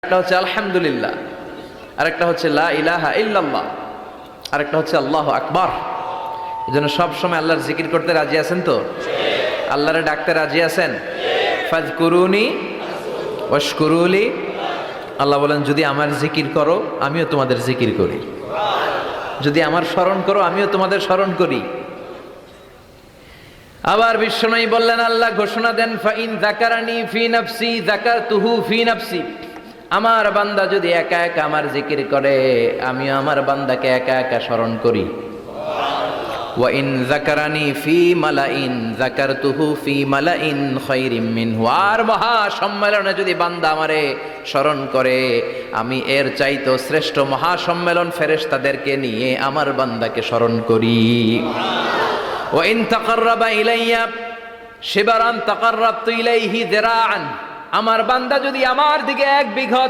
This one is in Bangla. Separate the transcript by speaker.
Speaker 1: একটা হচ্ছে আলহামদুলিল্লাহ, আরেকটা হচ্ছে লা ইলাহা ইল্লাল্লাহ, আরেকটা হচ্ছে আল্লাহু আকবার। এজন্য সব সময় আল্লাহর জিকির করতে রাজি আছেন তো? আল্লাহরে ডাকতে রাজি আছেন? ফাযকুরুনি ওয়াশকুরুলি। আল্লাহ বলেন, যদি আমার জিকির করো আমিও তোমাদের জিকির করি, যদি আমার স্মরণ করো আমিও তোমাদের স্মরণ করি। আবার বিশ্বনবী বললেন, আল্লাহ ঘোষণা দেন, ফাইন যাকারানি ফি নাফসি যাকারতুহু ফি নাফসি। আমার বান্দা যদি একা একা আমার জিকির করে আমিও আমার বান্দাকে একা একা স্মরণ করি। ওয়া ইন যাকারানি ফি মালাইন যাকারতুহু ফি মালাইন খায়রিম মিনহু। আর মহা সম্মেলনে যদি বান্দা আমারে স্মরণ করে আমি এর চাইতো শ্রেষ্ঠ মহা সম্মেলন ফেরেশতাদেরকে নিয়ে আমার বান্দাকে স্মরণ করি। ওয়া ইন তাকাররাবা ইলাইয়া শিবরান তাকাররাবতু ইলাইহি যিরাআন। আমার বান্দা যদি আমার দিকে এক বিঘত